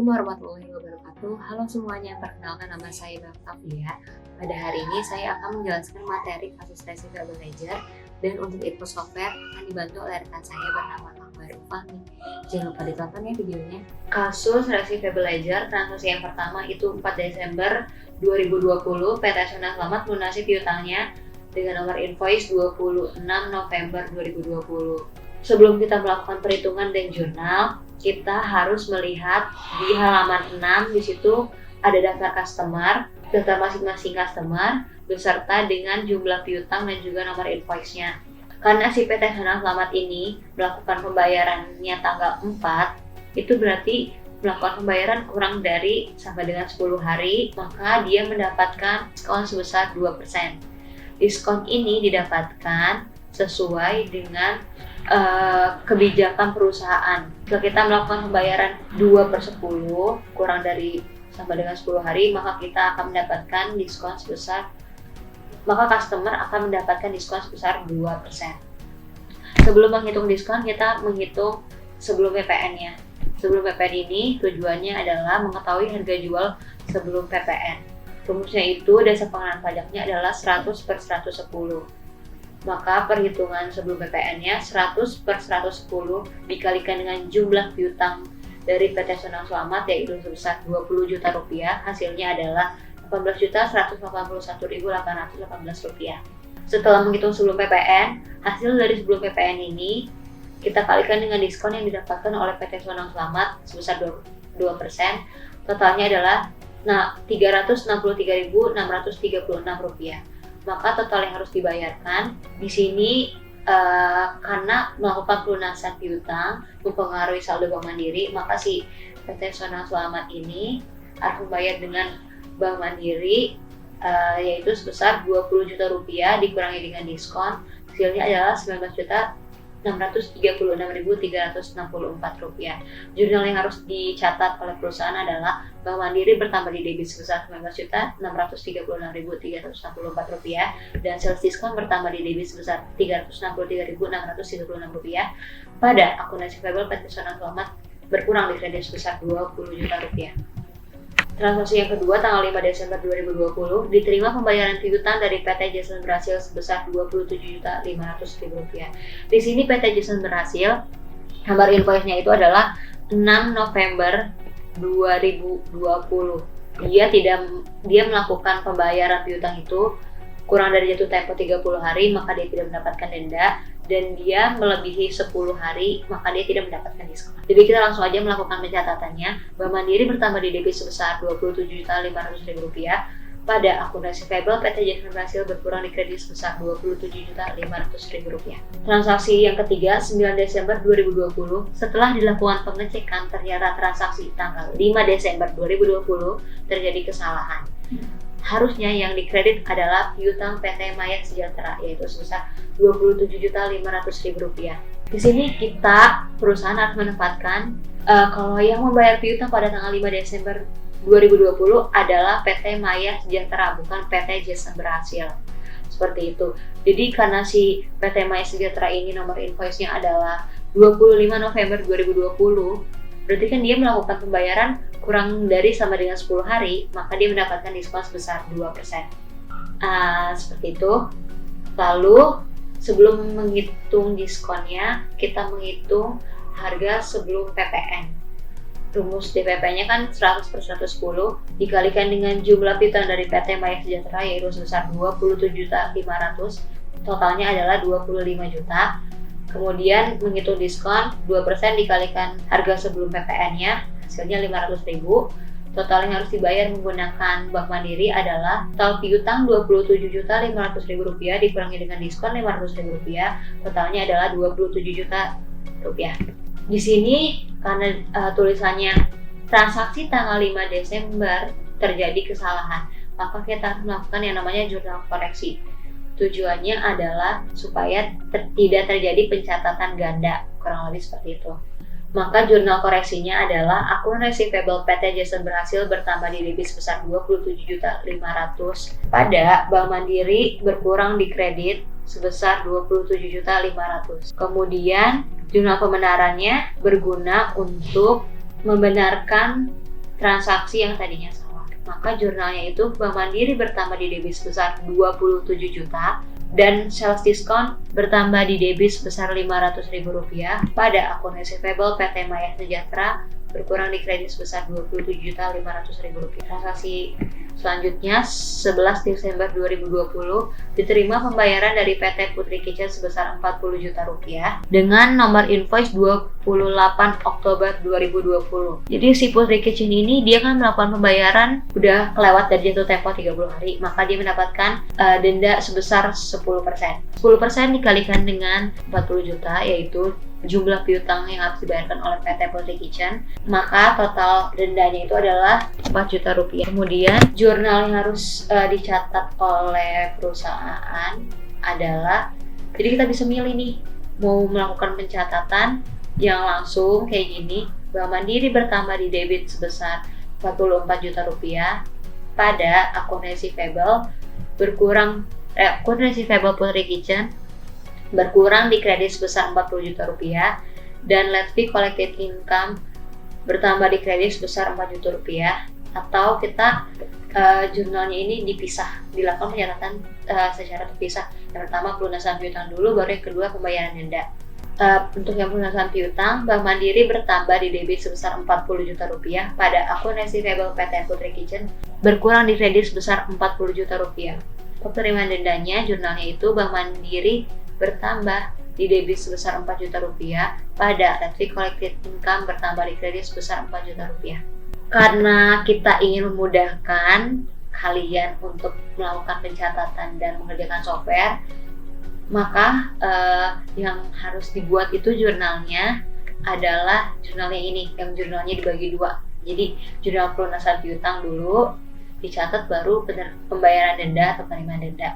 warahmatullahi wabarakatuh. Halo semuanya, perkenalkan nama saya Batavia. Pada hari ini saya akan menjelaskan materi kasus Resi Fable Ledger, dan untuk info software akan dibantu oleh rekan saya bernama Akbar Fahmi. Jangan lupa ditonton ya videonya. Kasus Resi Fable Ledger, transaksi yang pertama itu 4 Desember 2020, PT Sona Selamat melunasi piutangnya dengan nomor invoice 26 November 2020. Sebelum kita melakukan perhitungan dan jurnal, kita harus melihat di halaman 6, di situ ada daftar customer, daftar masing-masing customer, beserta dengan jumlah piutang dan juga nomor invoice-nya. Karena si PT Sona Selamat ini melakukan pembayarannya tanggal 4, itu berarti melakukan pembayaran kurang dari sampai dengan 10 hari, maka dia mendapatkan diskon sebesar 2%. Diskon ini didapatkan sesuai dengan kebijakan perusahaan. Jika kita melakukan pembayaran 2/10 kurang dari sampai dengan 10 hari, maka kita akan mendapatkan diskon sebesar, maka customer akan mendapatkan diskon sebesar 2%. Sebelum menghitung diskon, kita menghitung sebelum PPN-nya. Sebelum PPN ini tujuannya adalah mengetahui harga jual sebelum PPN. Rumusnya itu dasar pengenaan pajaknya adalah 100/110. Maka perhitungan sebelum PPN-nya 100/110 dikalikan dengan jumlah piutang dari PT Sona Selamat, yaitu sebesar 20 juta rupiah, hasilnya adalah 18.181.818 rupiah. Setelah menghitung sebelum PPN, hasil dari sebelum PPN ini kita kalikan dengan diskon yang didapatkan oleh PT Sona Selamat sebesar 2%, totalnya adalah 363.636 rupiah. Maka total yang harus dibayarkan di sini karena melakukan pelunasan piutang mempengaruhi saldo Bank Mandiri, maka si PT Sona Selamat ini harus membayar dengan Bank Mandiri yaitu sebesar 20 juta rupiah dikurangi dengan diskon, hasilnya adalah 19.636.364 rupiah. Jurnal yang harus dicatat oleh perusahaan adalah Bank Mandiri bertambah di debit sebesar 19.636.364 rupiah dan sales diskon bertambah di debit sebesar 363.636 rupiah. Pada akun receivable PT Sona Selamat berkurang di kredit sebesar 20 juta rupiah. Transaksi yang kedua tanggal 5 Desember 2020 diterima pembayaran piutang dari PT Jason Berhasil sebesar 27.500.000 rupiah. Di sini PT Jason Berhasil, nomor invoice-nya itu adalah 6 November 2020. Dia melakukan pembayaran piutang itu kurang dari jatuh tempo 30 hari, maka dia tidak mendapatkan denda, dan dia melebihi 10 hari, maka dia tidak mendapatkan diskon. Jadi kita langsung aja melakukan pencatatannya. Bank Mandiri bertambah di debit sebesar 27.500.000 rupiah. Pada akun receivable, PT Jason Berhasil berkurang di kredit sebesar 27.500.000 rupiah. Transaksi yang ketiga, 9 Desember 2020, setelah dilakukan pengecekan ternyata transaksi tanggal 5 Desember 2020 terjadi kesalahan. Harusnya yang dikredit adalah piutang PT Maya Sejahtera, yaitu sebesar 27.500.000 rupiah. Di sini perusahaan harus menempatkan kalau yang membayar piutang pada tanggal 5 Desember 2020 adalah PT Maya Sejahtera, bukan PT Jason Berhasil. Seperti itu. Jadi karena si PT Maya Sejahtera ini nomor invoice-nya adalah 25 November 2020, berarti kan dia melakukan pembayaran kurang dari sama dengan 10 hari, maka dia mendapatkan diskon sebesar 2%. Seperti itu. Lalu sebelum menghitung diskonnya, kita menghitung harga sebelum PPN. Rumus DPP-nya kan 100/110 dikalikan dengan jumlah piutang dari PT Maya Sejahtera, yaitu sebesar 27.500, totalnya adalah 25 juta. Kemudian menghitung diskon 2% dikalikan harga sebelum PPN-nya, hasilnya 500.000. Total yang harus dibayar menggunakan Bank Mandiri adalah total piutang 27.500.000 rupiah dikurangi dengan diskon 500.000 rupiah, totalnya adalah 27 juta rupiah. Di sini karena tulisannya transaksi tanggal 5 Desember terjadi kesalahan, maka kita harus melakukan yang namanya jurnal koreksi. Tujuannya adalah supaya tidak terjadi pencatatan ganda, kurang lebih seperti itu. Maka jurnal koreksinya adalah akun receivable PT Jason Berhasil bertambah di debit sebesar 27.500.000 pada Bank Mandiri berkurang di kredit sebesar 27.500.000. Kemudian jurnal pembenarannya berguna untuk membenarkan transaksi yang tadinya salah. Maka jurnalnya itu Bank Mandiri bertambah di debit sebesar 27 juta dan sales diskon bertambah di debit sebesar Rp500.000 pada akun receivable PT Maya Sejahtera berkurang di kredit sebesar Rp27.500.000. Transaksi selanjutnya 11 Desember 2020 diterima pembayaran dari PT Putri Kitchen sebesar Rp40 juta dengan nomor invoice 28 Oktober 2020. Jadi si Putri Kitchen ini dia kan melakukan pembayaran udah kelewat dari jatuh tempo 30 hari, maka dia mendapatkan denda sebesar 10%. 10% dikalikan dengan 40 juta yaitu jumlah piutang yang harus dibayarkan oleh PT Putri Kitchen, maka total dendanya itu adalah Rp4 juta. Kemudian jurnal yang harus dicatat oleh perusahaan adalah, jadi kita bisa milih nih mau melakukan pencatatan yang langsung kayak gini, Bank Mandiri bertambah di debit sebesar Rp44 juta pada akun receivable berkurang akun receivable Putri Kitchen berkurang di kredit sebesar Rp40 juta dan late fee collected income bertambah di kredit sebesar Rp4 juta, atau kita jurnalnya ini dilakukan pencatatan secara terpisah. Yang pertama pelunasan piutang dulu, baru yang kedua pembayaran denda. Untuk yang pelunasan piutang, Bank Mandiri bertambah di debit sebesar Rp40 juta pada akun receivable PT Putri Kitchen berkurang di kredit sebesar Rp40 juta. Penerimaan dendanya jurnalnya itu Bank Mandiri bertambah di debit sebesar Rp4 juta pada late fee collected income bertambah di kredit sebesar Rp4 juta. Karena kita ingin memudahkan kalian untuk melakukan pencatatan dan mengerjakan software, maka yang harus dibuat itu jurnalnya adalah jurnalnya ini, yang jurnalnya dibagi dua. Jadi jurnal pelunasan piutang dulu dicatat, baru pembayaran denda atau penerimaan denda.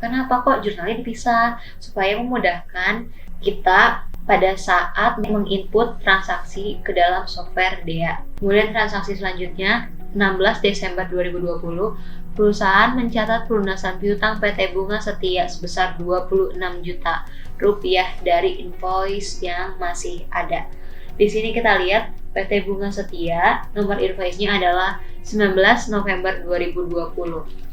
Kenapa kok jurnalnya dipisah? Supaya memudahkan kita pada saat menginput transaksi ke dalam software DEA. Kemudian transaksi selanjutnya 16 Desember 2020, perusahaan mencatat pelunasan piutang PT Bunga Setia sebesar Rp26 juta dari invoice yang masih ada. Di sini kita lihat PT Bunga Setia, nomor invoice-nya adalah 19 November 2020.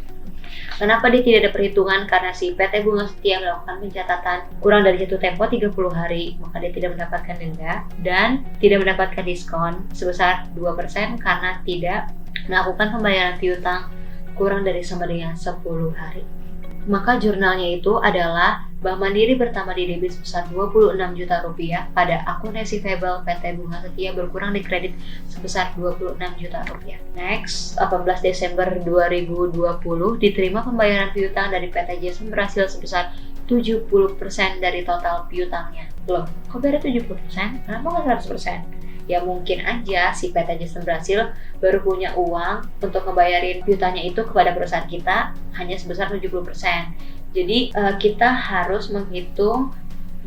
Kenapa dia tidak ada perhitungan? Karena si PT Bunga Setia melakukan pencatatan kurang dari jatuh tempo 30 hari, maka dia tidak mendapatkan denda dan tidak mendapatkan diskon sebesar 2% karena tidak melakukan pembayaran piutang kurang dari sama dengan 10 hari. Maka jurnalnya itu adalah Bank Mandiri bertambah di debit sebesar Rp26 juta pada akun receivable PT Bunga Setia berkurang di kredit sebesar Rp26 juta. Next, 18 Desember 2020 diterima pembayaran piutang dari PT Jason Brasil sebesar 70% dari total piutangnya. Loh, kok beda 70%? Kenapa nggak 100%? Ya mungkin aja si PT Jason Brasil baru punya uang untuk ngebayarin piutangnya itu kepada perusahaan kita hanya sebesar 70%. Jadi kita harus menghitung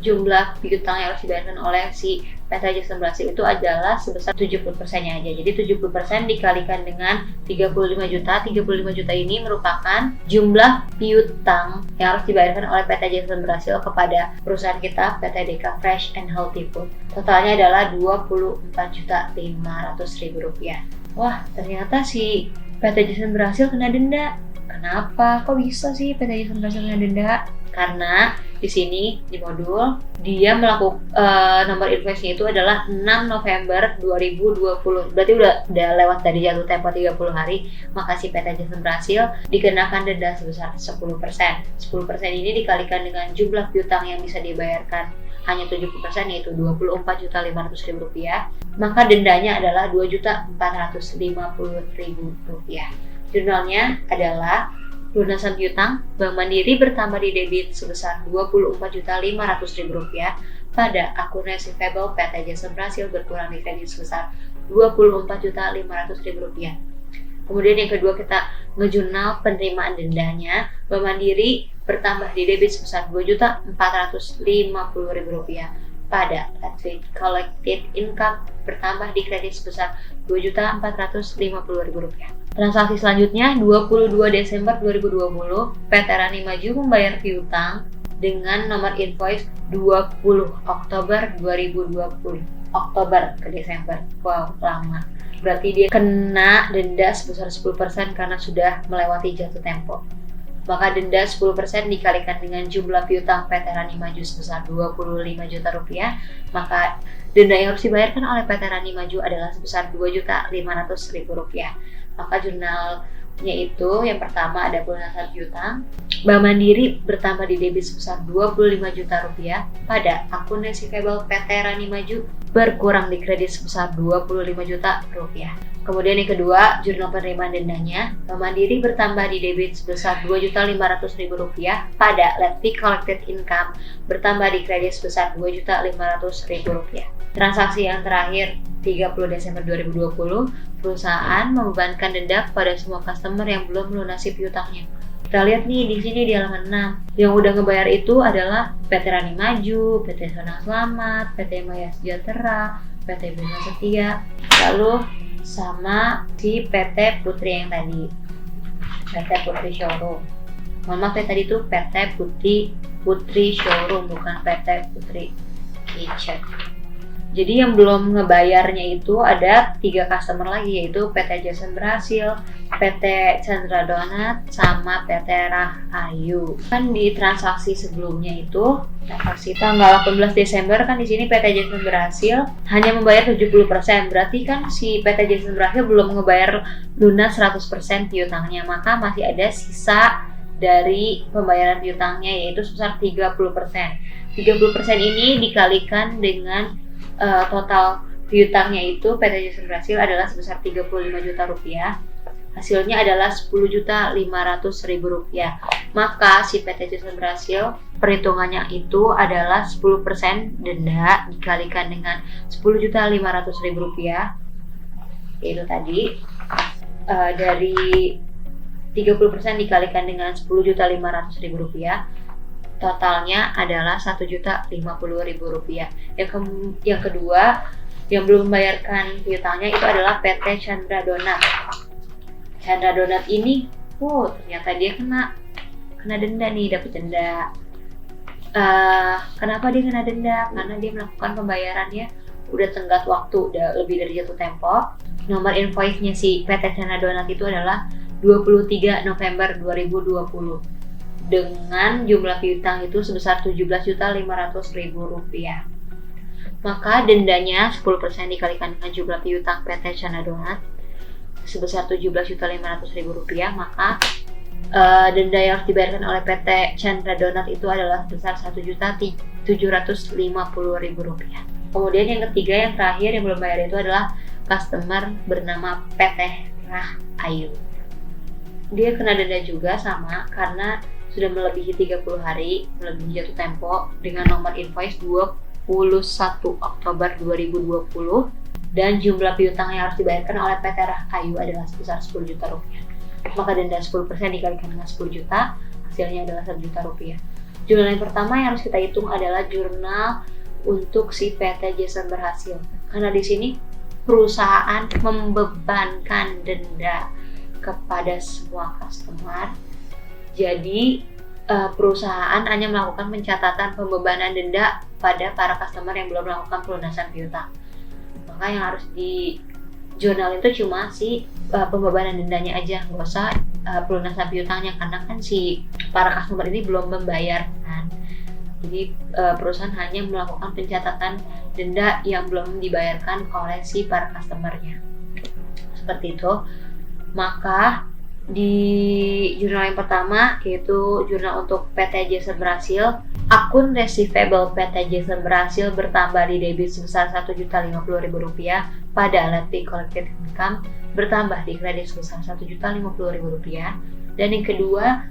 jumlah piutang yang harus dibayarkan oleh si PT Jason Brasil itu adalah sebesar 70%-nya aja. Jadi 70% dikalikan dengan 35 juta. 35 juta ini merupakan jumlah piutang yang harus dibayarkan oleh PT Jason Brasil kepada perusahaan kita, PT Deka Fresh and Healthy Food. Totalnya adalah Rp24.500.000. Wah, ternyata si PT Jason Brasil kena denda. Kenapa? Kok bisa sih PT Jason Brasil kena denda? Karena di sini di modul dia melakukan nomor invoice-nya itu adalah 6 November 2020. Berarti udah lewat dari jatuh tempo 30 hari, maka si PT Jason Brasil dikenakan denda sebesar 10%. 10% ini dikalikan dengan jumlah piutang yang bisa dibayarkan hanya 70%, yaitu Rp24.500.000. Maka dendanya adalah Rp2.450.000. Jurnalnya adalah lunasan piutang Bank Mandiri bertambah di debit sebesar Rp24.500.000 pada akun receivable PT Jason Brasil berkurang di kredit sebesar Rp24.500.000. Kemudian yang kedua kita ngejurnal penerimaan dendanya. Bank Mandiri bertambah di debit sebesar Rp2.450.000 pada late fee collected income bertambah di kredit sebesar Rp2.450.000. Transaksi selanjutnya 22 Desember 2020, PT Rani Maju membayar piutang dengan nomor invoice 20 Oktober 2020. Oktober ke Desember. Wow, lama. Berarti dia kena denda sebesar 10% karena sudah melewati jatuh tempo. Maka denda 10% dikalikan dengan jumlah piutang PT Rani Maju sebesar 25 juta rupiah, maka denda yang harus dibayarkan oleh PT Rani Maju adalah sebesar 2.500.000 rupiah. Maka jurnalnya itu yang pertama ada pelunasan piutang. Bank Mandiri bertambah di debit sebesar 25 juta rupiah pada akun receivable PT Rani Maju berkurang di kredit sebesar 25 juta rupiah. Kemudian yang kedua, jurnal penerimaan dendanya. Bank Mandiri bertambah di debit sebesar 2.500.000 rupiah pada late fee collected income bertambah di kredit sebesar 2.500.000 rupiah. Transaksi yang terakhir 30 Desember 2020, perusahaan membebankan denda kepada semua customer yang belum melunasi piutangnya. Kita lihat nih di sini di halaman 6. Yang udah ngebayar itu adalah PT Rani Maju, PT Senang Selamat, PT Maya Sejahtera, PT Bima Setia, lalu sama si PT Putri yang tadi, PT Putri Showroom. Mohon maaf ya, tadi itu PT Putri Showroom, bukan PT Putri Kitchen. Jadi yang belum ngebayarnya itu ada 3 customer lagi, yaitu PT Jason Berhasil, PT Chandra Donat, sama PT Rahayu. Kan di transaksi sebelumnya itu, transaksi tanggal 18 Desember kan di sini PT Jason Berhasil hanya membayar 70%. Berarti kan si PT Jason Berhasil belum ngebayar lunas 100% piutangnya, maka masih ada sisa dari pembayaran piutangnya, yaitu sebesar 30%. 30% ini dikalikan dengan total piutangnya itu PT Jason Berhasil adalah sebesar 35 juta rupiah. Hasilnya adalah 10.500.000 rupiah. Maka si PT Jason Berhasil perhitungannya itu adalah 10% denda dikalikan dengan 10.500.000 rupiah. Yaitu tadi dari 30% dikalikan dengan 10.500.000 rupiah. Totalnya adalah 1.050.000 rupiah. Yang kedua, yang belum membayarkan piutangnya itu adalah PT Chandra Donat. Chandra Donat ini, ternyata dia kena denda nih, dapat denda. Kenapa dia kena denda? Karena dia melakukan pembayarannya udah tenggat waktu, udah lebih dari jatuh tempo. Nomor invoice-nya si PT Chandra Donat itu adalah 23 November 2020. Dengan jumlah piutang itu sebesar 17.500.000 rupiah. Maka dendanya 10% dikalikan dengan jumlah piutang PT Chandra Donat sebesar 17.500.000 rupiah, maka denda yang harus dibayarkan oleh PT Chandra Donat itu adalah sebesar 1.750.000 rupiah. Kemudian yang ketiga, yang terakhir yang belum bayar itu adalah customer bernama PT Rahayu. Dia kena denda juga sama karena sudah melebihi 30 hari, melebihi jatuh tempo dengan nomor invoice 21 Oktober 2020 dan jumlah piutang yang harus dibayarkan oleh PT Rahayu adalah sebesar 10 juta rupiah. Maka denda 10% dikalikan dengan 10 juta, hasilnya adalah 1 juta rupiah. Jurnal yang pertama yang harus kita hitung adalah jurnal untuk si PT Jason Berhasil. Karena di sini perusahaan membebankan denda kepada semua customer. Jadi perusahaan hanya melakukan pencatatan pembebanan denda pada para customer yang belum melakukan pelunasan piutang. Maka yang harus di jurnal itu cuma si pembebanan dendanya aja, nggak usah pelunasan piutangnya, karena kan si para customer ini belum membayar kan. Jadi perusahaan hanya melakukan pencatatan denda yang belum dibayarkan oleh si para customernya. Seperti itu. Maka di jurnal yang pertama, yaitu jurnal untuk PT Jason Berhasil, akun receivable PT Jason Berhasil bertambah di debit sebesar 1.050.000 rupiah pada late fee collected income bertambah di kredit sebesar 1.050.000 rupiah. Dan yang kedua,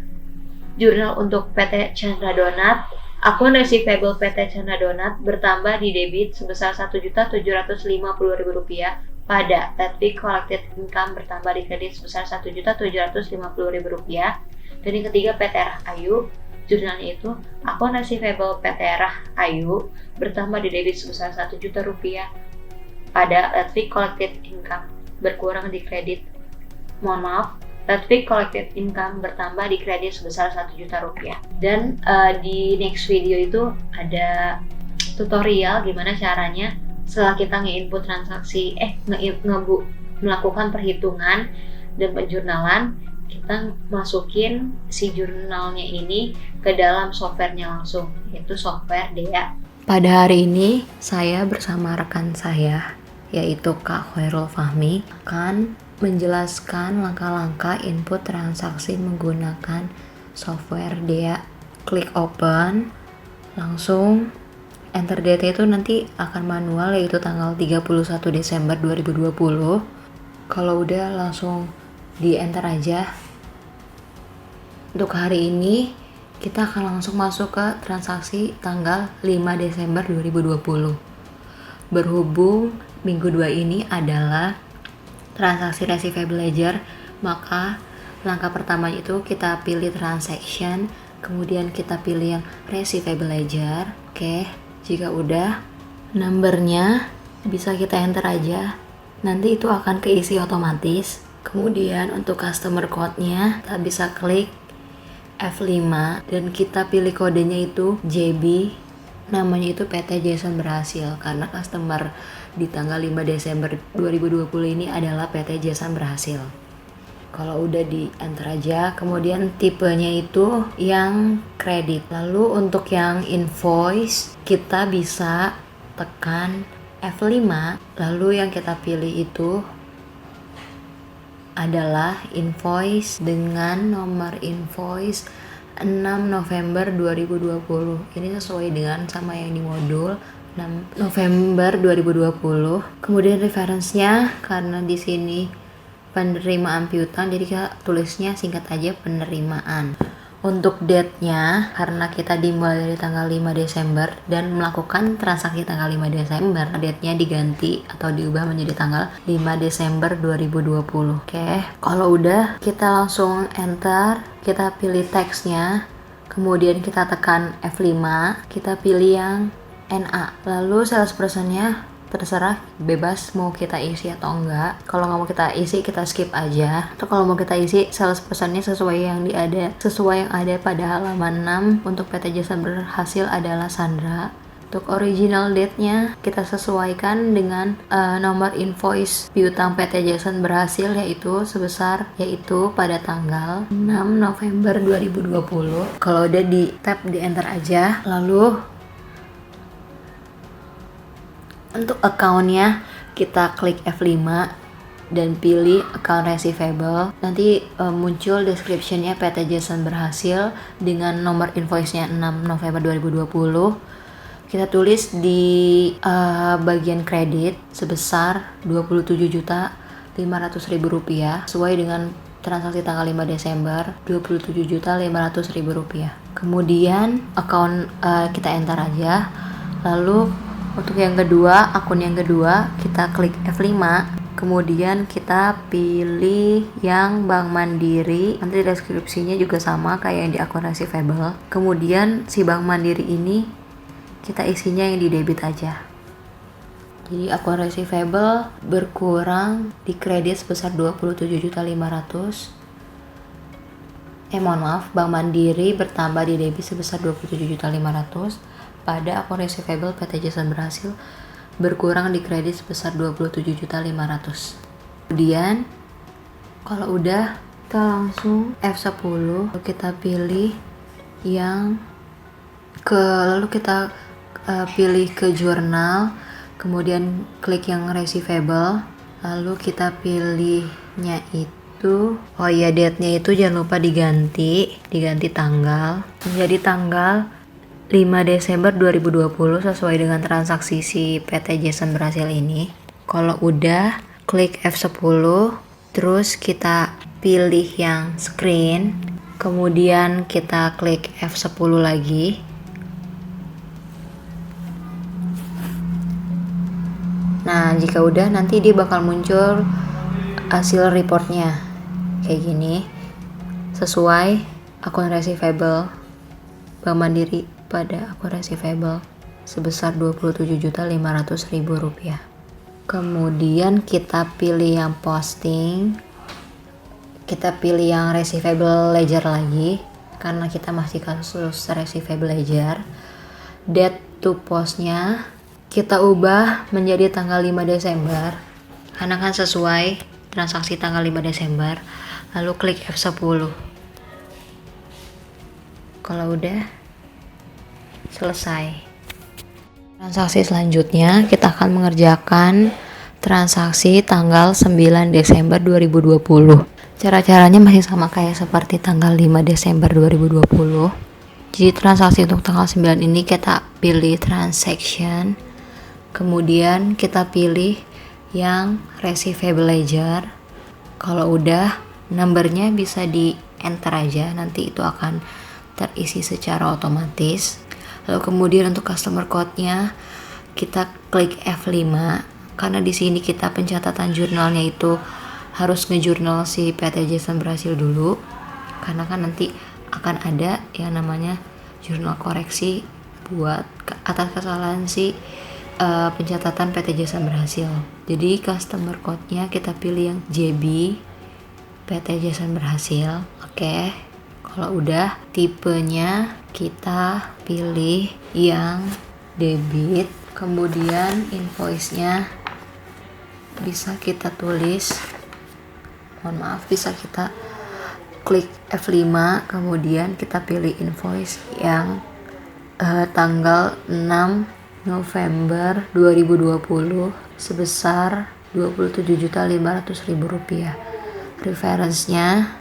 jurnal untuk PT Chandra Donat, akun receivable PT Chandra Donat bertambah di debit sebesar 1.750.000 rupiah pada late fee collected income bertambah di kredit sebesar 1.750.000 rupiah. Dan yang ketiga, PT Rahayu, jurnalnya itu akun receivable PT Rahayu bertambah di debit sebesar 1 juta rupiah pada late fee collected income berkurang di kredit. Late fee collected income bertambah di kredit sebesar 1 juta rupiah. Dan di next video itu ada tutorial gimana caranya setelah kita nge-input transaksi, melakukan perhitungan dan penjurnalan, kita masukin si jurnalnya ini ke dalam softwarenya langsung, yaitu software DEA. Pada hari ini saya bersama rekan saya, yaitu Kak Khairul Fahmi, akan menjelaskan langkah-langkah input transaksi menggunakan software DEA. Klik open, langsung enter date itu nanti akan manual, yaitu tanggal 31 Desember 2020. Kalau udah langsung di enter aja. Untuk hari ini kita akan langsung masuk ke transaksi tanggal 5 Desember 2020. Berhubung minggu 2 ini adalah transaksi receivable ledger, maka langkah pertama itu kita pilih transaction, kemudian kita pilih yang receivable ledger. Oke, jika udah, numbernya bisa kita enter aja, nanti itu akan keisi otomatis. Kemudian untuk customer code-nya kita bisa klik F5 dan kita pilih kodenya itu JB, namanya itu PT Jason Berhasil, karena customer di tanggal 5 Desember 2020 ini adalah PT Jason Berhasil. Kalau udah di enter aja, kemudian tipenya itu yang kredit. Lalu untuk yang invoice kita bisa tekan F5, lalu yang kita pilih itu adalah invoice dengan nomor invoice 6 November 2020. Ini sesuai dengan sama yang di modul 6 November 2020. Kemudian reference-nya, karena di sini penerimaan piutang, jadi kita tulisnya singkat aja penerimaan. Untuk date-nya, karena kita dimulai dari tanggal 5 Desember dan melakukan transaksi tanggal 5 Desember, date-nya diganti atau diubah menjadi tanggal 5 Desember 2020. Oke, kalau udah kita langsung enter, kita pilih teksnya, kemudian kita tekan F5, kita pilih yang NA. Lalu salesperson-nya terserah, bebas mau kita isi atau enggak. Kalau nggak mau kita isi, kita skip aja. Atau kalau mau kita isi, salespersonnya sesuai yang ada pada halaman 6. Untuk PT Jasa Berhasil adalah Sandra. Untuk original date-nya kita sesuaikan dengan nomor invoice piutang PT Jasa Berhasil, yaitu pada tanggal 6 November 2020. Kalau udah di tab di enter aja, lalu untuk account-nya kita klik F5 dan pilih account receivable. Nanti muncul description-nya PT Jason Berhasil dengan nomor invoice-nya 6 November 2020. Kita tulis di bagian kredit sebesar Rp27.500.000 sesuai dengan transaksi tanggal 5 Desember, Rp27.500.000. Kemudian account kita enter aja. Lalu untuk yang kedua, akun yang kedua, kita klik F5, kemudian kita pilih yang Bank Mandiri. Nanti deskripsinya juga sama kayak yang di akun receivable. Kemudian si Bank Mandiri ini kita isinya yang di debit aja. Jadi akun receivable berkurang di kredit sebesar 27.500. Bank Mandiri bertambah di debit sebesar 27.500. Pada akun receivable PT Jason Berhasil berkurang di kredit sebesar 27.500. Kemudian kalau udah, kita langsung F10, kita pilih yang lalu kita pilih ke jurnal, kemudian klik yang receivable, lalu kita pilihnya itu date-nya itu jangan lupa diganti tanggal menjadi tanggal 5 Desember 2020 sesuai dengan transaksi si PT Jason Berhasil ini. Kalau udah, klik F10, terus kita pilih yang screen, kemudian kita klik F10 lagi. Nah, jika udah, nanti dia bakal muncul hasil reportnya kayak gini, sesuai akun receivable Bank Mandiri pada akun receivable sebesar Rp27.500.000. Kemudian kita pilih yang posting, kita pilih yang receivable ledger lagi karena kita masih kasus receivable ledger. Date to postnya kita ubah menjadi tanggal 5 Desember karena kan sesuai transaksi tanggal 5 Desember, lalu klik F10. Kalau udah selesai, transaksi selanjutnya kita akan mengerjakan transaksi tanggal 9 Desember 2020. Cara-caranya masih sama kayak seperti tanggal 5 Desember 2020. Jadi transaksi untuk tanggal 9 ini kita pilih transaction, kemudian kita pilih yang receivable ledger. Kalau udah, numbernya bisa di enter aja, nanti itu akan terisi secara otomatis. Lalu kemudian untuk customer code-nya kita klik F5, karena di sini kita pencatatan jurnalnya itu harus ngejurnal si PT Jason berhasil dulu, karena kan nanti akan ada yang namanya jurnal koreksi buat atas kesalahan si pencatatan PT Jasa Berhasil. Jadi customer code-nya kita pilih yang JB PT Jasa Berhasil. Oke. Kalau udah, tipenya kita pilih yang debit. Kemudian invoice-nya bisa kita tulis, bisa kita klik F5, kemudian kita pilih invoice yang tanggal 6 November 2020 sebesar Rp27.500.000. Reference-nya,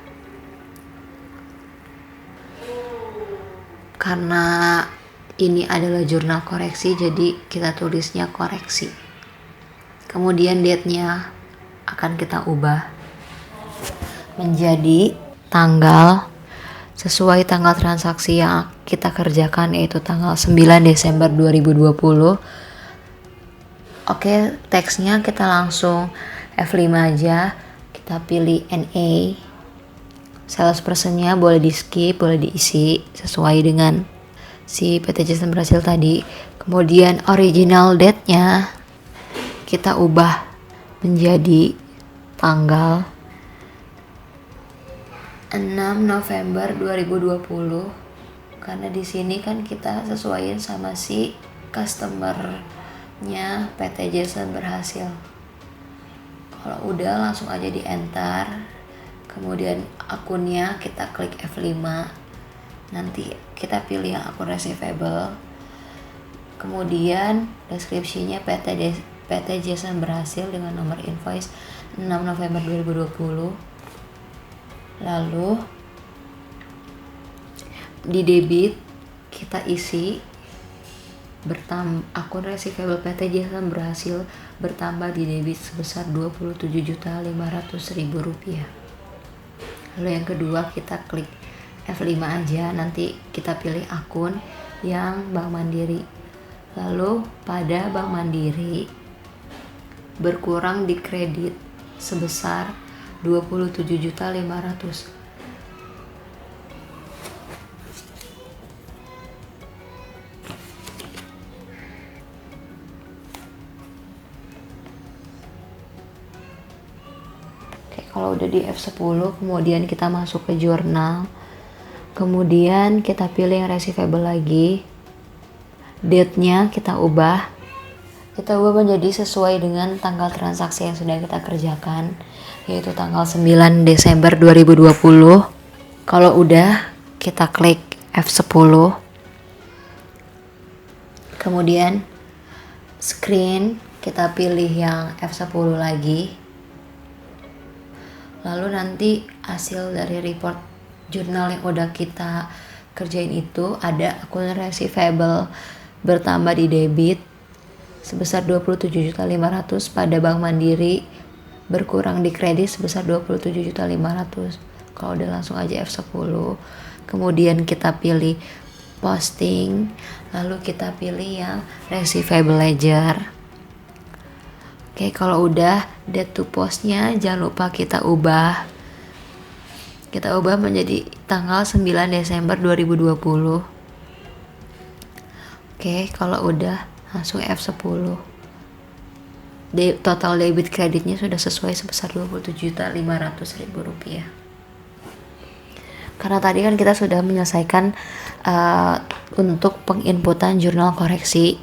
karena ini adalah jurnal koreksi, jadi kita tulisnya koreksi. Kemudian date-nya akan kita ubah menjadi tanggal sesuai tanggal transaksi yang kita kerjakan, yaitu tanggal 9 Desember 2020. Oke, teksnya kita langsung F5 aja. Kita pilih NA. Salesperson-nya boleh di skip, boleh diisi sesuai dengan si PT Jason Berhasil tadi. Kemudian original date-nya kita ubah menjadi tanggal 6 November 2020, karena di sini kan kita sesuaiin sama si customer-nya PT Jason Berhasil. Kalau udah, langsung aja di enter. Kemudian akunnya kita klik F5. Nanti kita pilih yang akun receivable. Kemudian deskripsinya PT Jason Berhasil dengan nomor invoice 6 November 2020. Lalu di debit kita isi akun receivable PT Jason Berhasil bertambah di debit sebesar Rp27.500.000. Lalu yang kedua kita klik F5 aja, nanti kita pilih akun yang Bank Mandiri. Lalu pada Bank Mandiri berkurang di kredit sebesar 27.500.000. Oke, kalau udah di F10, kemudian kita masuk ke jurnal. Kemudian kita pilih yang receivable lagi. Date-nya kita ubah menjadi sesuai dengan tanggal transaksi yang sudah kita kerjakan, yaitu tanggal 9 Desember 2020. Kalau udah, kita klik F10. Kemudian screen kita pilih yang F10 lagi. Lalu nanti hasil dari report jurnal yang udah kita kerjain itu ada akun receivable bertambah di debit sebesar 27.500.000 pada Bank Mandiri, berkurang di kredit sebesar 27.500.000. Kalau udah, langsung aja F10. Kemudian kita pilih posting, lalu kita pilih yang receivable ledger. Oke, kalau udah, date to post-nya jangan lupa kita ubah menjadi tanggal 9 Desember 2020. Oke, kalau udah, langsung F10. Total debit kreditnya sudah sesuai sebesar Rp27.500.000. Karena tadi kan kita sudah menyelesaikan untuk penginputan jurnal koreksi,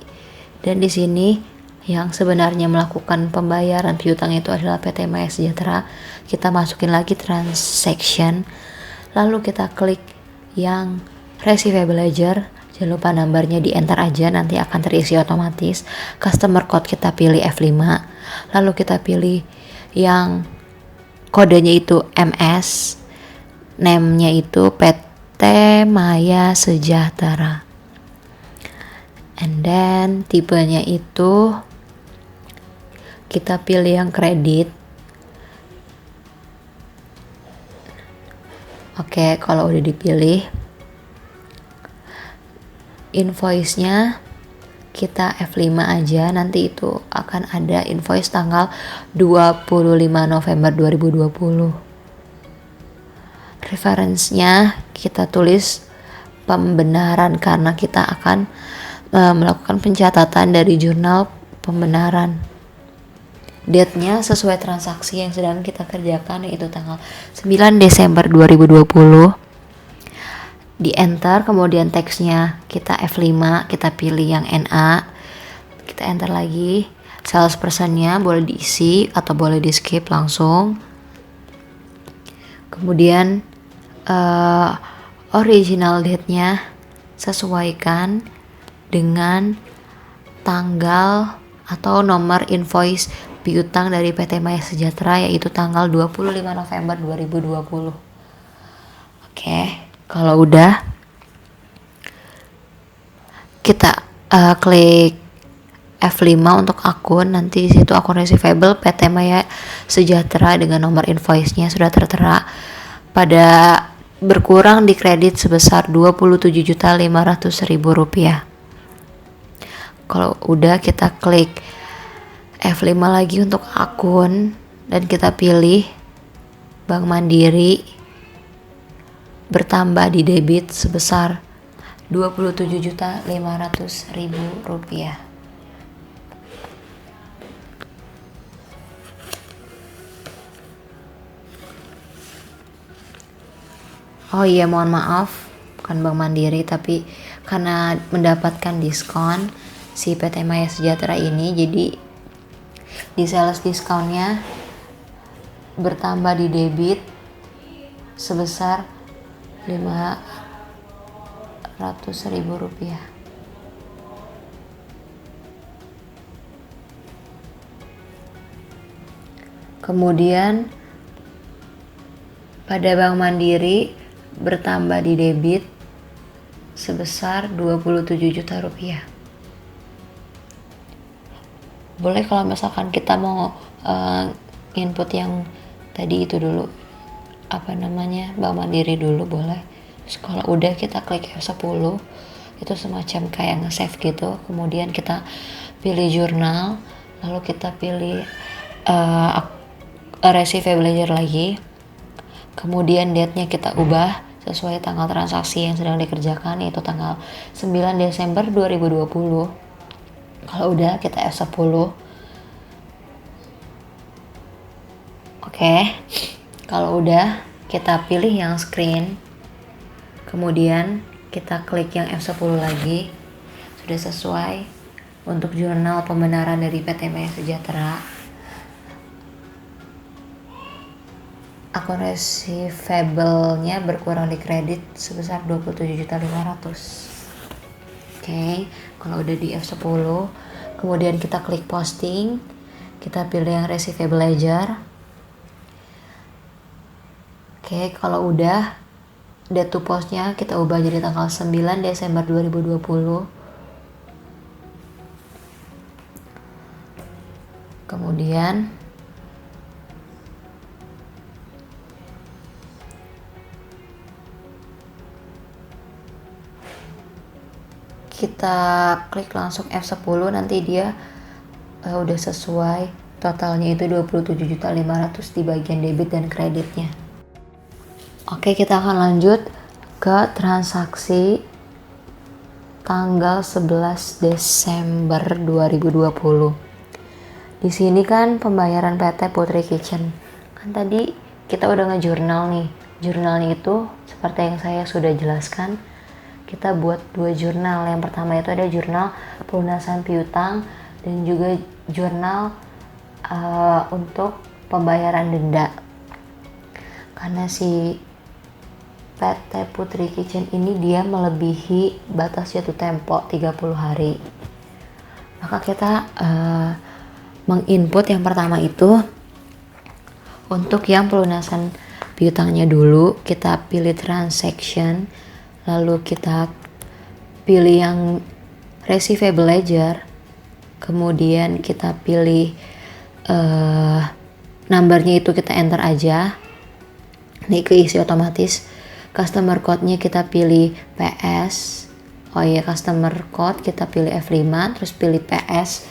dan di sini yang sebenarnya melakukan pembayaran piutang itu adalah PT Maya Sejahtera, kita masukin lagi transaction, lalu kita klik yang receivable ledger. Jangan lupa nomornya di enter aja, nanti akan terisi otomatis. Customer code kita pilih F5, lalu kita pilih yang kodenya itu MS, name-nya itu PT Maya Sejahtera, and then tipenya itu kita pilih yang kredit. Oke, kalau udah dipilih, invoice-nya kita F5 aja, nanti itu akan ada invoice tanggal 25 November 2020. Reference-nya kita tulis pembenaran karena kita akan melakukan pencatatan dari jurnal pembenaran. Date-nya sesuai transaksi yang sedang kita kerjakan, yaitu tanggal 9 Desember 2020. Di enter, kemudian teksnya kita F5, kita pilih yang NA, kita enter lagi. Salesperson-nya boleh diisi atau boleh di skip langsung. Kemudian original date-nya sesuaikan dengan tanggal atau nomor invoice piutang dari PT Maya Sejahtera, yaitu tanggal 25 November 2020. Oke, kalau udah kita klik F5 untuk akun. Nanti di situ akun receivable PT Maya Sejahtera dengan nomor invoice-nya sudah tertera. Pada berkurang di kredit sebesar Rp27.500.000. Kalau udah, kita klik F5 lagi untuk akun dan kita pilih Bank Mandiri, bertambah di debit sebesar Rp27.500.000. Oh iya, mohon maaf, bukan Bank Mandiri, tapi karena mendapatkan diskon si PT Maya Sejahtera ini, jadi di sales diskonnya bertambah di debit sebesar Rp500.000. Kemudian pada Bank Mandiri bertambah di debit sebesar Rp27 juta. Boleh kalau misalkan kita mau input yang tadi itu dulu, Bank Mandiri dulu boleh. Terus kalau udah, kita klik F10, itu semacam kayak nge-save gitu. Kemudian kita pilih jurnal, lalu kita pilih receivable ledger lagi. Kemudian date-nya kita ubah sesuai tanggal transaksi yang sedang dikerjakan, yaitu tanggal 9 Desember 2020. Kalau udah, kita F10. Oke, kalau udah, kita pilih yang screen. Kemudian kita klik yang F10 lagi. Sudah sesuai untuk jurnal pembenaran dari PT Maya Sejahtera. Akun receivable-nya berkurang di kredit sebesar Rp27.500.000. Oke, kalau udah di F10, kemudian kita klik posting, kita pilih yang receivable ledger. Oke, kalau udah, date to post-nya kita ubah jadi tanggal 9 Desember 2020. Kemudian kita klik langsung F10, nanti dia udah sesuai, totalnya itu Rp27.500.000 di bagian debit dan kreditnya. Oke, kita akan lanjut ke transaksi tanggal 11 Desember 2020. Di sini kan pembayaran PT Putri Kitchen. Kan tadi kita udah ngejurnal nih. Jurnalnya itu seperti yang saya sudah jelaskan, kita buat 2 jurnal. Yang pertama itu ada jurnal pelunasan piutang dan juga jurnal untuk pembayaran denda. Karena si PT Putri Kitchen ini dia melebihi batas jatuh tempo 30 hari. Maka kita menginput yang pertama itu untuk yang pelunasan piutangnya dulu, kita pilih transaction, lalu kita pilih yang receivable ledger, kemudian kita pilih numbernya itu kita enter aja, ini keisi otomatis. Customer code-nya kita pilih PS, customer code kita pilih F5, terus pilih PS,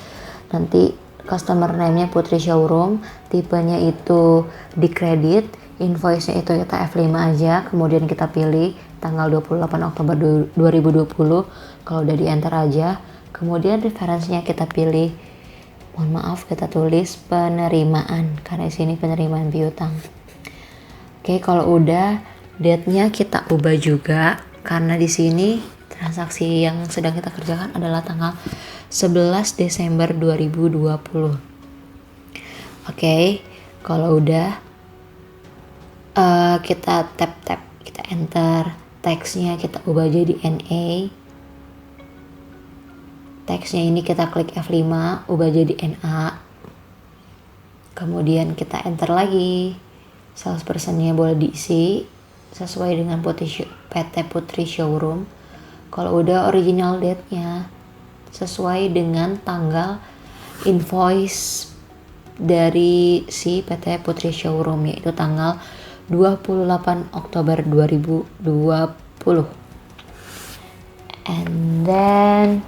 nanti customer name-nya Putri Showroom, tipenya itu di kredit, invoice-nya itu kita F5 aja, kemudian kita pilih tanggal 28 Oktober 2020, kalau udah di enter aja, kemudian referensinya kita pilih, mohon maaf kita tulis penerimaan, karena di sini penerimaan piutang. Oke, kalau udah, date-nya kita ubah juga, karena di sini transaksi yang sedang kita kerjakan adalah tanggal 11 Desember 2020. Oke, kalau udah kita tap, kita enter, teksnya kita ubah jadi NA, teksnya ini kita klik F5, ubah jadi NA, kemudian kita enter lagi, salesperson-nya boleh diisi sesuai dengan PT Putri Showroom. Kalau udah, original date-nya sesuai dengan tanggal invoice dari si PT Putri Showroom, yaitu tanggal 28 Oktober 2020. And then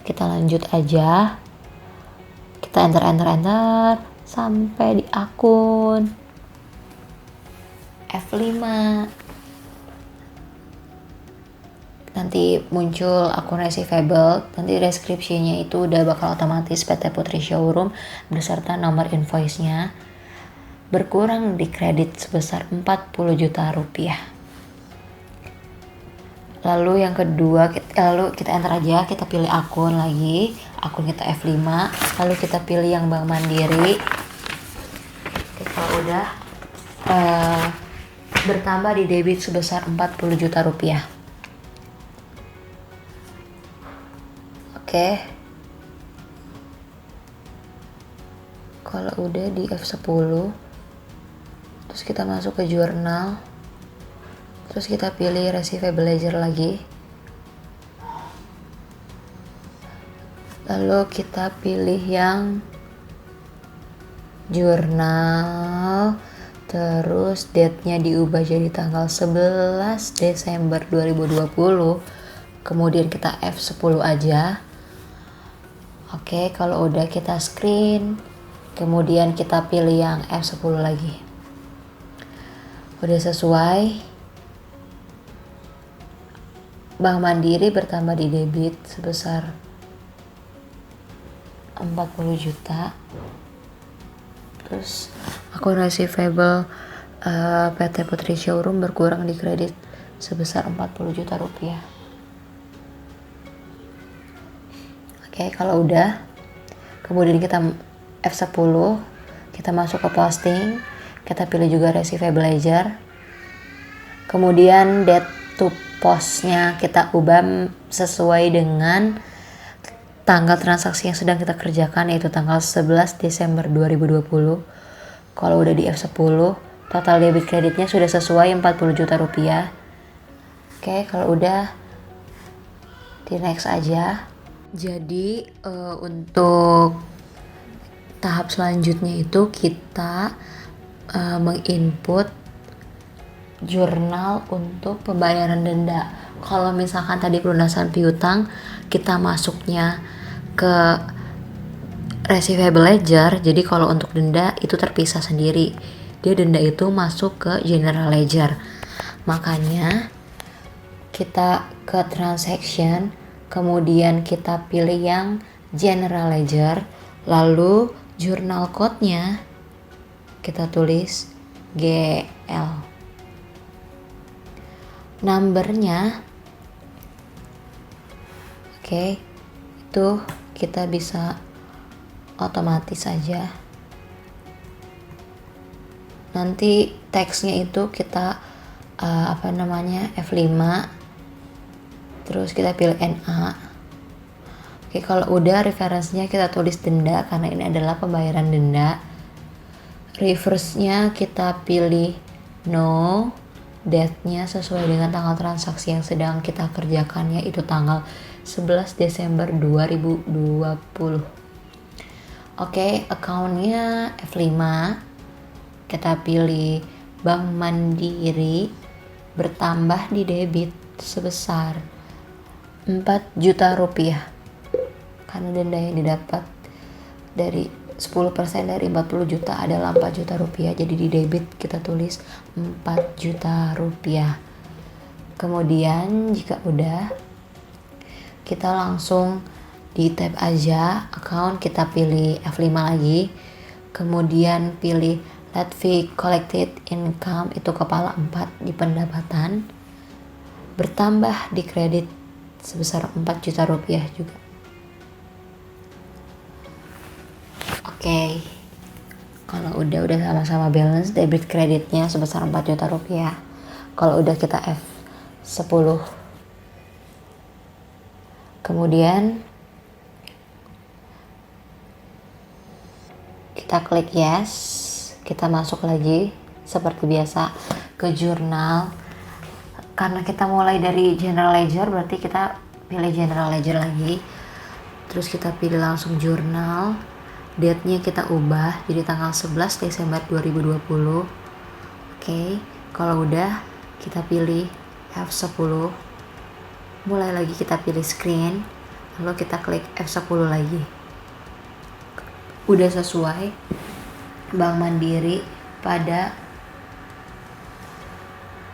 kita lanjut aja, kita enter sampai di akun F5, nanti muncul akun receivable, nanti deskripsinya itu udah bakal otomatis PT Putri Showroom beserta nomor invoice-nya, berkurang di kredit sebesar 40 juta rupiah. Lalu yang kedua, lalu kita enter aja, kita pilih akun lagi, akun kita F5, lalu kita pilih yang Bank Mandiri. Oke, kalau udah bertambah di debit sebesar 40 juta rupiah. Oke, kalau udah di F10, terus kita masuk ke jurnal, terus kita pilih receivable ledger lagi, lalu kita pilih yang jurnal, terus date-nya diubah jadi tanggal 11 Desember 2020, kemudian kita F10 aja. Oke, kalau udah kita screen, kemudian kita pilih yang F10 lagi. Udah sesuai, Bank Mandiri bertambah di debit sebesar 40 juta. Terus akun receivable PT Putri Showroom berkurang di kredit sebesar 40 juta rupiah. Oke, kalau udah, kemudian kita F10, kita masuk ke posting, kita pilih juga receivable ledger, kemudian date to postnya kita ubah sesuai dengan tanggal transaksi yang sedang kita kerjakan, yaitu tanggal 11 Desember 2020. Kalau udah di F10, total debit kreditnya sudah sesuai 40 juta rupiah. Oke, kalau udah, di next aja. Jadi untuk tahap selanjutnya itu kita menginput jurnal untuk pembayaran denda. Kalau misalkan tadi pelunasan piutang, kita masuknya ke receivable ledger, jadi kalau untuk denda itu terpisah sendiri. Dia denda itu masuk ke general ledger. Makanya kita ke transaction, kemudian kita pilih yang general ledger, lalu jurnal code-nya kita tulis GL. Numbernya, oke, itu kita bisa otomatis aja. Nanti teksnya itu kita F5, terus kita pilih NA. Oke, kalau udah referensinya kita tulis denda karena ini adalah pembayaran denda. Reverse-nya kita pilih no, date-nya sesuai dengan tanggal transaksi yang sedang kita kerjakan, yaitu tanggal 11 Desember 2020. Oke, account-nya F5. Kita pilih Bank Mandiri, bertambah di debit sebesar 4 juta rupiah. Karena denda yang didapat dari 10% dari 40 juta adalah 4 juta rupiah, jadi di debit kita tulis 4 juta rupiah. Kemudian jika udah, kita langsung di tab aja account, kita pilih F5 lagi, kemudian pilih let fee collected income, itu kepala 4 di pendapatan, bertambah di kredit sebesar 4 juta rupiah juga. Oke, kalau udah sama-sama balance debit kreditnya sebesar 4 juta rupiah. Kalau udah kita F10. Kemudian kita klik yes, kita masuk lagi seperti biasa ke jurnal. Karena kita mulai dari general ledger, berarti kita pilih general ledger lagi. Terus kita pilih langsung jurnal. Date-nya kita ubah jadi tanggal 11 Desember 2020. Oke, kalau udah kita pilih F10. Mulai lagi kita pilih screen, lalu kita klik F10 lagi. Udah sesuai Bank Mandiri pada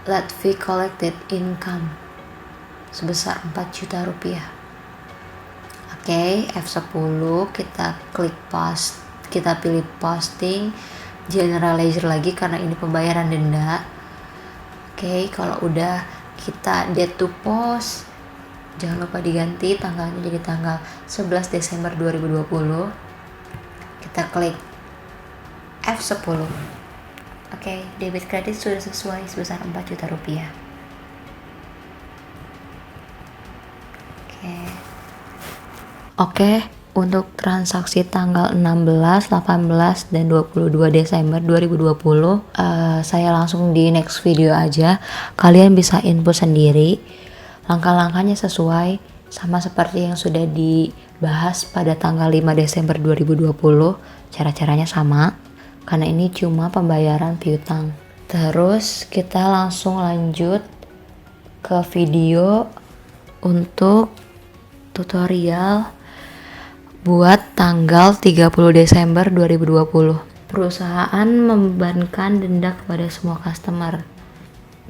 let fee collected income sebesar 4 juta rupiah. Oke, F10 kita klik post, kita pilih posting general ledger lagi karena ini pembayaran denda. Oke, kalau udah kita date to post, jangan lupa diganti tanggalnya jadi tanggal 11 Desember 2020. Kita klik F10. Oke, debit kredit sudah sesuai sebesar 4 juta rupiah. Oke, untuk transaksi tanggal 16, 18, dan 22 Desember 2020, saya langsung di next video aja. Kalian bisa input sendiri. Langkah-langkahnya sesuai sama seperti yang sudah dibahas pada tanggal 5 Desember 2020. Cara-caranya sama, karena ini cuma pembayaran piutang. Terus kita langsung lanjut ke video untuk tutorial buat tanggal 30 Desember 2020. Perusahaan membebankan denda kepada semua customer.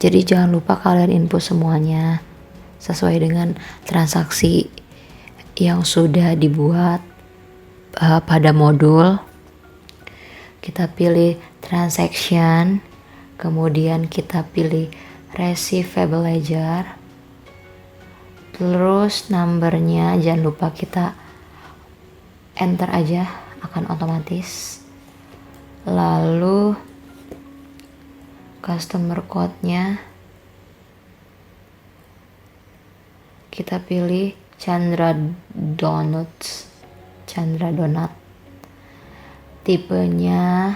Jadi jangan lupa kalian input semuanya sesuai dengan transaksi yang sudah dibuat pada modul. Kita pilih transaction, kemudian kita pilih receivable ledger. Terus numbernya jangan lupa kita enter aja, akan otomatis. Lalu customer code-nya kita pilih Chandra Donut. Tipenya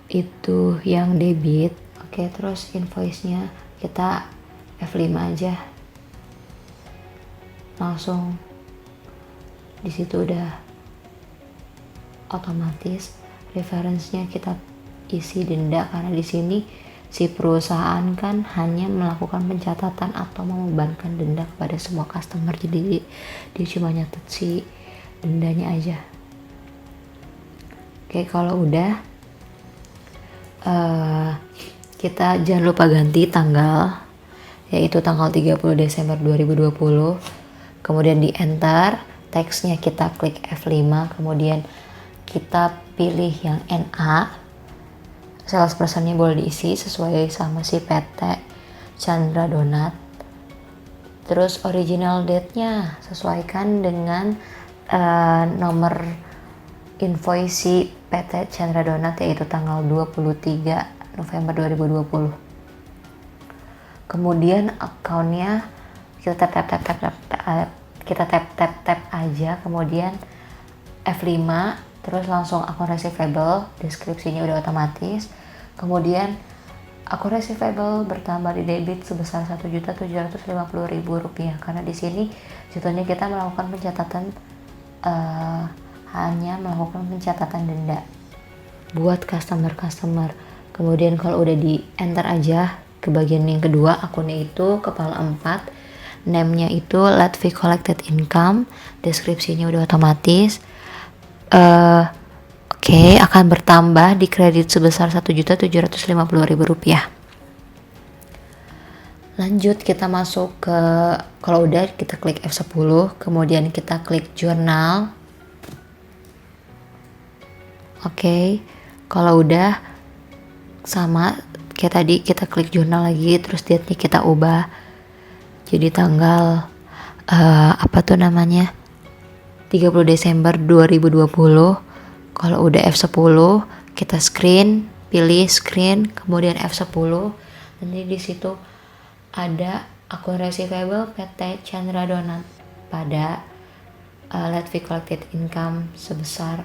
itu yang debit. Oke, terus invoice-nya kita F5 aja. Langsung di situ udah otomatis. Referensinya kita isi denda karena di sini si perusahaan kan hanya melakukan pencatatan atau membebankan denda kepada semua customer, jadi dia cuma nyatet si dendanya aja. Oke, kalau udah kita jangan lupa ganti tanggal, yaitu tanggal 30 Desember 2020. Kemudian di enter, teksnya kita klik F5, kemudian kita pilih yang NA. Salespersonnya boleh diisi sesuai sama si PT Chandra Donut. Terus original date-nya sesuaikan dengan nomor invoice si PT Chandra Donat yaitu tanggal 23 November 2020. Kemudian akunnya kita tap aja, kemudian F5, terus langsung akun receivable, deskripsinya udah otomatis. Kemudian akun receivable bertambah di debit sebesar Rp1.750.000 karena di sini jatuhnya kita melakukan pencatatan hanya melakukan pencatatan denda buat customer. Kemudian kalau udah di enter aja ke bagian yang kedua, akunnya itu kepala 4, name-nya itu let fee collected income, deskripsinya udah otomatis. Oke, akan bertambah di kredit sebesar Rp1.750.000. Lanjut kita masuk ke, kalau udah kita klik F10, kemudian kita klik jurnal. Oke, kalau udah sama kayak tadi kita klik jurnal lagi, terus date-nya kita ubah jadi tanggal 30 Desember 2020. Kalau udah F10 kita pilih screen, kemudian F10. Nanti di situ ada akun receivable PT Chandra Donat pada let fee collected income sebesar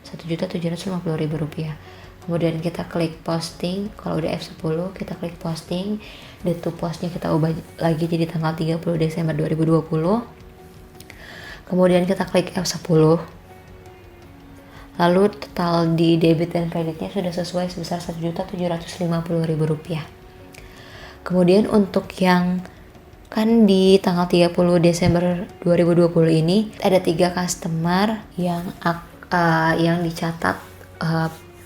Rp1.750.000. Kemudian kita klik posting. Kalau udah F10 kita klik posting, date to postnya kita ubah lagi jadi tanggal 30 Desember 2020. Kemudian kita klik F10, lalu total di debit dan kreditnya sudah sesuai sebesar Rp1.750.000. Kemudian untuk yang kan di tanggal 30 Desember 2020 ini ada 3 customer yang dicatat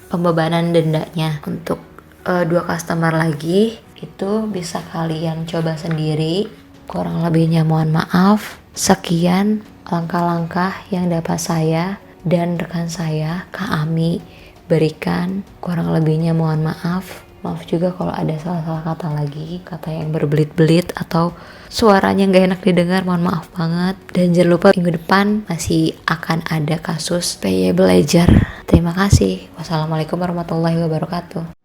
pembebanan dendanya. Untuk 2 customer lagi itu bisa kalian coba sendiri. Kurang lebihnya mohon maaf. Sekian langkah-langkah yang dapat saya dan rekan saya Kak Ami berikan. Kurang lebihnya mohon maaf. Maaf juga kalau ada salah-salah kata lagi, kata yang berbelit-belit atau suaranya gak enak didengar, mohon maaf banget. Dan jangan lupa minggu depan masih akan ada kasus payable ledger. Terima kasih. Wassalamualaikum warahmatullahi wabarakatuh.